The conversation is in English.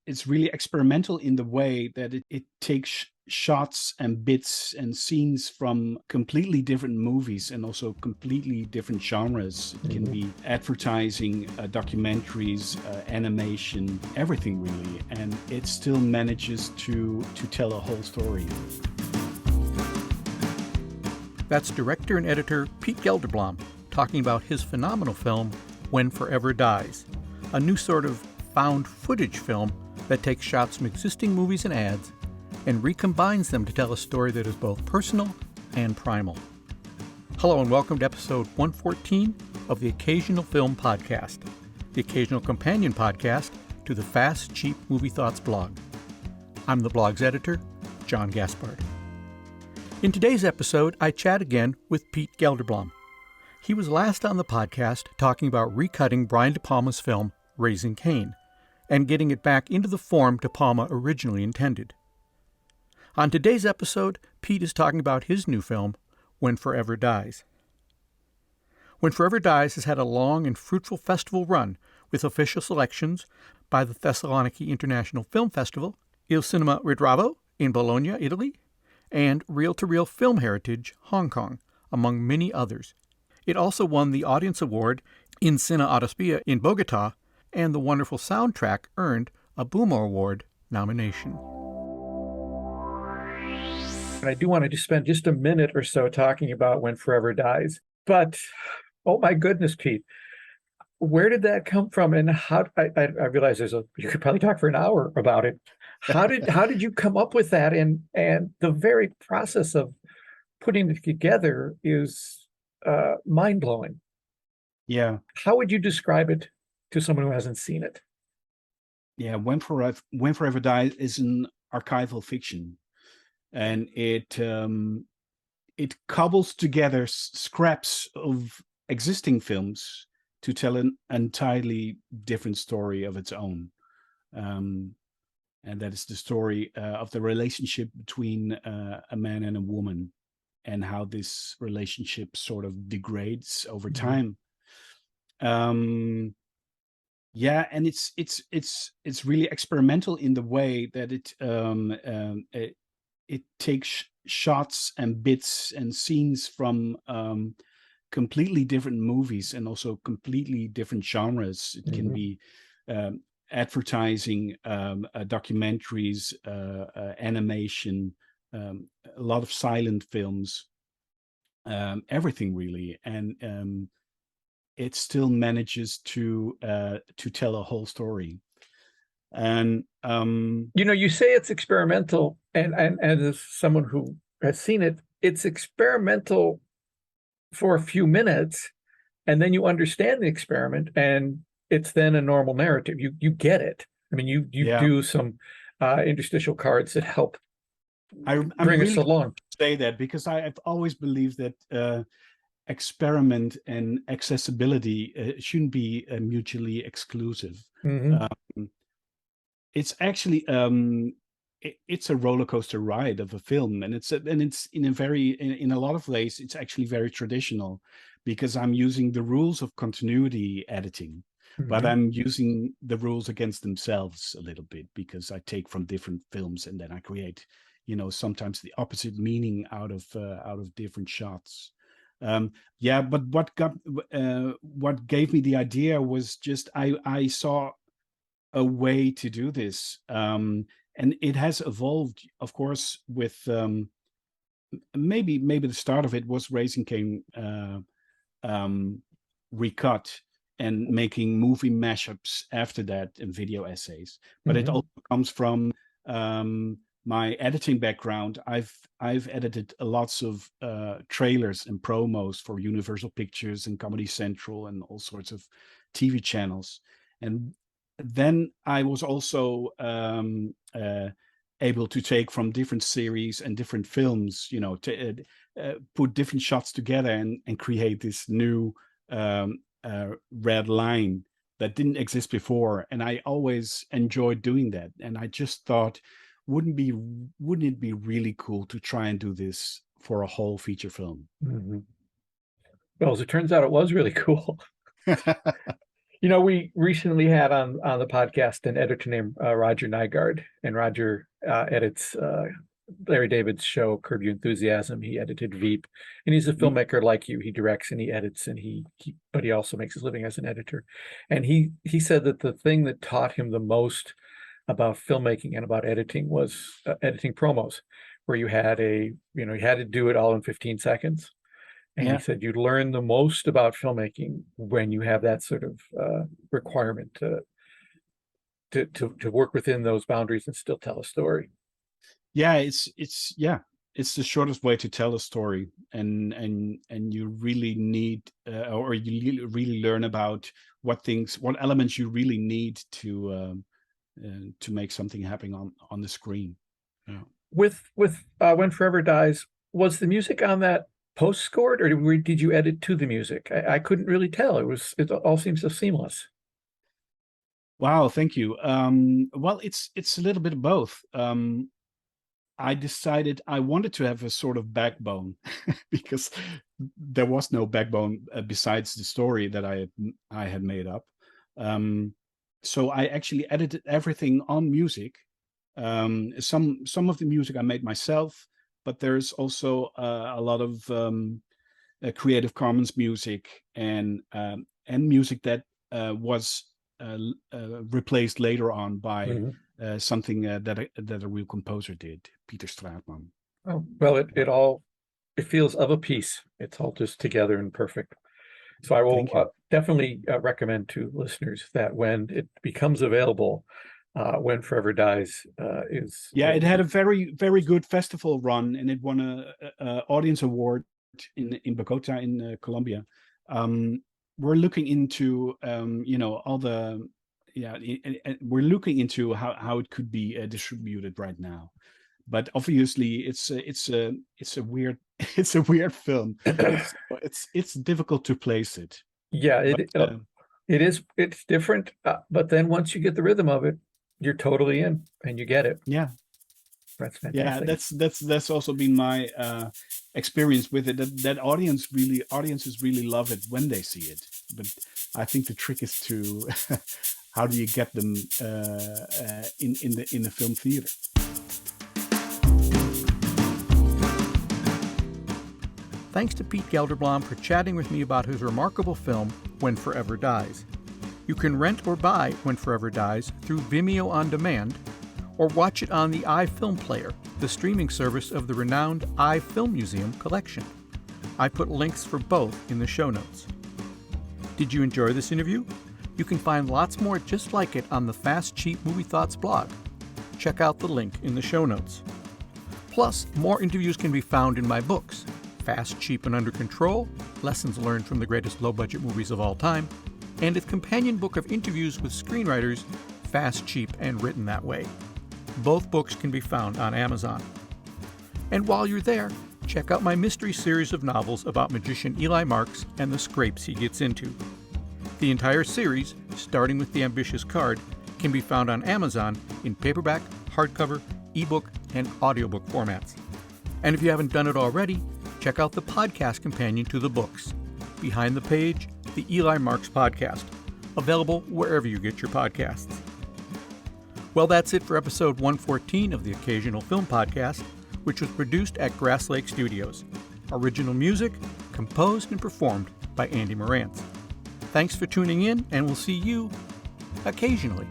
it's really experimental in the way that it takes shots and bits and scenes from completely different movies and also completely different genres. It can be advertising, documentaries, animation, everything really, and it still manages to tell a whole story. That's director and editor Peet Gelderblom talking about his phenomenal film, When Forever Dies, a new sort of found footage film that takes shots from existing movies and ads and recombines them to tell a story that is both personal and primal. Hello and welcome to episode 114 of the Occasional Film Podcast, the occasional companion podcast to the Fast, Cheap Movie Thoughts blog. I'm the blog's editor, John Gaspard. In today's episode, I chat again with Peet Gelderblom. He was last on the podcast talking about recutting Brian De Palma's film, Raising Cain, and getting it back into the form De Palma originally intended. On today's episode, Peet is talking about his new film, When Forever Dies. When Forever Dies has had a long and fruitful festival run with official selections by the Thessaloniki International Film Festival, Il Cinema Ritrovo in Bologna, Italy, and Reel to Reel Film Heritage, Hong Kong, among many others. It also won the Audience Award in Cine Autospia in Bogota, and the wonderful soundtrack earned a Boomer Award nomination. And I do want to just spend just a minute or so talking about When Forever Dies. But, oh my goodness, Pete, where did that come from? And how, I realize you could probably talk for an hour about it. How did you come up with that? And the very process of putting it together is mind-blowing. Yeah. How would you describe it to someone who hasn't seen it? Yeah, When Forever Dies is an archival fiction, and it cobbles together scraps of existing films to tell an entirely different story of its own. And that is the story of the relationship between a man and a woman, and how this relationship sort of degrades over time. Yeah, and it's really experimental in the way that it takes shots and bits and scenes from completely different movies and also completely different genres. It can be advertising, documentaries, animation, a lot of silent films, everything really, and it still manages to tell a whole story. And you say it's experimental, and as someone who has seen it, it's experimental for a few minutes, and then you understand the experiment, and it's then a normal narrative. You get it. I mean, you do some interstitial cards that help bring us along. Say that because I've always believed that experiment and accessibility shouldn't be mutually exclusive. It's actually it's a roller coaster ride of a film, and it's in a lot of ways it's actually very traditional, because I'm using the rules of continuity editing, but I'm using the rules against themselves a little bit, because I take from different films and then I create, sometimes the opposite meaning out of different shots. But what gave me the idea was just I saw a way to do this, and it has evolved, of course, with maybe the start of it was Raising Cain recut and making movie mashups after that and video essays. But it also comes from my editing background. I've edited lots of trailers and promos for Universal Pictures and Comedy Central and all sorts of TV channels. And then I was also able to take from different series and different films, to put different shots together and create this new red line that didn't exist before. And I always enjoyed doing that. And I just thought, wouldn't it be really cool to try and do this for a whole feature film? Well, as it turns out, it was really cool. We recently had on the podcast an editor named Roger Nygaard, and Roger edits Larry David's show Curb Your Enthusiasm. He edited Veep, and he's a Mm. filmmaker like you. He directs and he edits, and but he also makes his living as an editor. And he said that the thing that taught him the most about filmmaking and about editing was editing promos, where you had to do it all in 15 seconds. And he Yeah. said you learn the most about filmmaking when you have that sort of requirement to work within those boundaries and still tell a story. Yeah, it's the shortest way to tell a story, and you really need, or you really learn about what elements you really need to make something happen on the screen. Yeah. With When Forever Dies, was the music on that post scored, or did you edit to the music? I couldn't really tell. It all seems so seamless. Wow, thank you. Well, it's a little bit of both. I decided I wanted to have a sort of backbone because there was no backbone besides the story that I had made up. So I actually edited everything on music. Some of the music I made myself, but there's also a lot of Creative Commons music and music that was replaced later on by something that a real composer did, Peter Straatman. Oh, well, it feels of a piece. It's all just together and perfect. So I will definitely recommend to listeners that when it becomes available, When Forever Dies is. Yeah, it had a very, very good festival run, and it won a audience award in Bogota in Colombia. We're looking into all the we're looking into how it could be distributed right now, but obviously it's a weird it's a weird film. It's difficult to place it. Yeah, it is. It's different, but then once you get the rhythm of it, you're totally in and you get it. Yeah, that's fantastic. Yeah, that's also been my experience with it. That audiences really love it when they see it. But I think the trick is to how do you get them in the film theater. Thanks to Peet Gelderblom for chatting with me about his remarkable film, When Forever Dies. You can rent or buy When Forever Dies through Vimeo On Demand, or watch it on the iFilm Player, the streaming service of the renowned iFilm Museum collection. I put links for both in the show notes. Did you enjoy this interview? You can find lots more just like it on the Fast Cheap Movie Thoughts blog. Check out the link in the show notes. Plus, more interviews can be found in my books, Fast, Cheap, and Under Control, Lessons Learned from the Greatest Low-Budget Movies of All Time, and its companion book of interviews with screenwriters, Fast, Cheap, and Written That Way. Both books can be found on Amazon. And while you're there, check out my mystery series of novels about magician Eli Marks and the scrapes he gets into. The entire series, starting with The Ambitious Card, can be found on Amazon in paperback, hardcover, ebook, and audiobook formats. And if you haven't done it already, check out the podcast companion to the books, Behind the Page, the Eli Marks Podcast, available wherever you get your podcasts. Well, that's it for episode 114 of the Occasional Film Podcast, which was produced at Grass Lake Studios. Original music composed and performed by Andy Morantz. Thanks for tuning in, and we'll see you occasionally.